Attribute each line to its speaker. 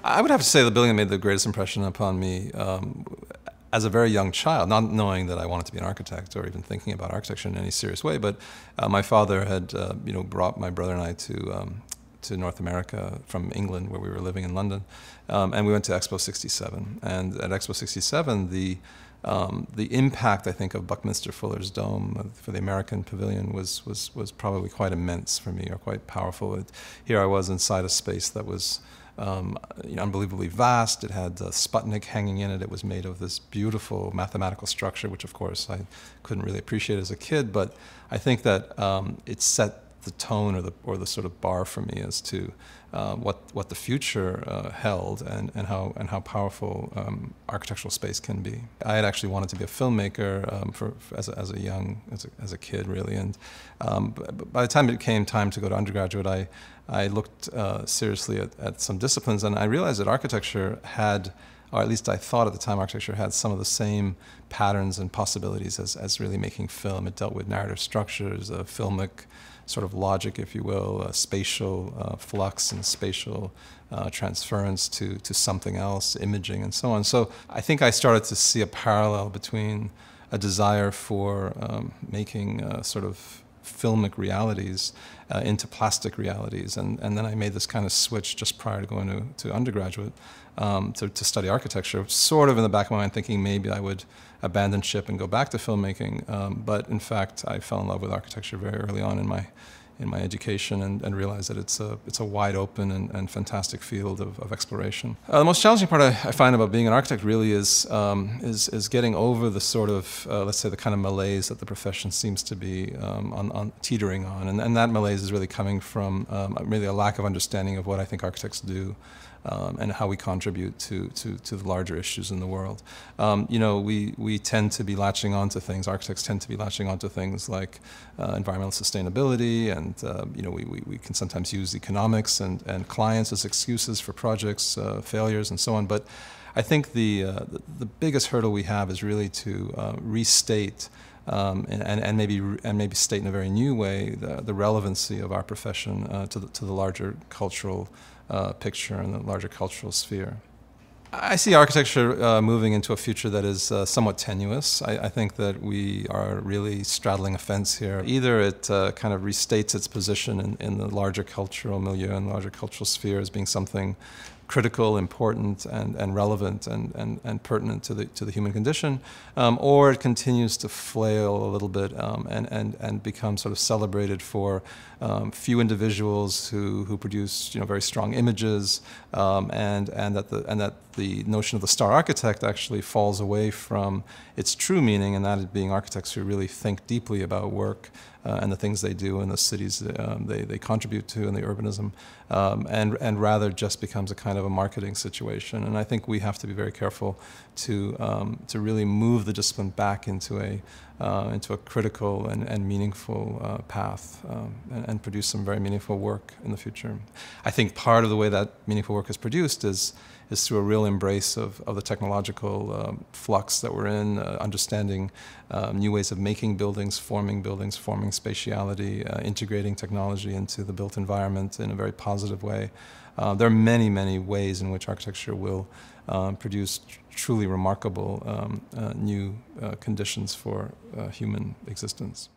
Speaker 1: I would have to say the building that made the greatest impression upon me as a very young child, not knowing that I wanted to be an architect or even thinking about architecture in any serious way, but my father had brought my brother and I to North America from England, where we were living in London, and we went to Expo 67. And at Expo 67, the impact, I think, of Buckminster Fuller's dome for the American pavilion was probably quite immense for me, or quite powerful. Here I was inside a space that was unbelievably vast. It had Sputnik hanging in it. It was made of this beautiful mathematical structure, which of course I couldn't really appreciate as a kid, but I think that it set the tone or the sort of bar for me as to what the future held and how powerful architectural space can be. I had actually wanted to be a filmmaker as a kid, really, and by the time it came time to go to undergraduate, I looked seriously at some disciplines, and I realized that architecture had, or at least I thought at the time, architecture had some of the same patterns and possibilities as really making film. It dealt with narrative structures, filmic sort of logic, if you will, spatial flux and spatial transference to something else, imaging and so on. So I think I started to see a parallel between a desire for making sort of filmic realities into plastic realities, and then I made this kind of switch just prior to going to undergraduate to study architecture, sort of in the back of my mind thinking maybe I would abandon ship and go back to filmmaking, but in fact I fell in love with architecture very early on in my education, and realized that it's a wide open and fantastic field of exploration. The most challenging part I find about being an architect really is getting over the sort of let's say the kind of malaise that the profession seems to be teetering on, and that malaise is really coming from really a lack of understanding of what I think architects do. And how we contribute to the larger issues in the world. We tend to be latching onto things, architects tend to be latching onto things like environmental sustainability, and we can sometimes use economics and clients as excuses for projects, failures and so on. But I think the biggest hurdle we have is really to restate and maybe state in a very new way the relevancy of our profession to the larger cultural picture and the larger cultural sphere. I see architecture moving into a future that is somewhat tenuous. I think that we are really straddling a fence here. Either it kind of restates its position in the larger cultural milieu and larger cultural sphere as being something critical, important, and relevant and pertinent to the human condition, or it continues to flail a little bit and become sort of celebrated for few individuals who produce very strong images, and that the notion of the star architect actually falls away from its true meaning, and that is being architects who really think deeply about work and the things they do in the cities they contribute to and the urbanism, and rather just becomes a kind of a marketing situation. And I think we have to be very careful to really move the discipline back into a critical and meaningful path, and produce some very meaningful work in the future. I think part of the way that meaningful work is produced is through a real embrace of the technological flux that we're in, understanding new ways of making buildings, forming spatiality, integrating technology into the built environment in a very positive way. There are many, many ways in which architecture will produce truly remarkable new conditions for human existence.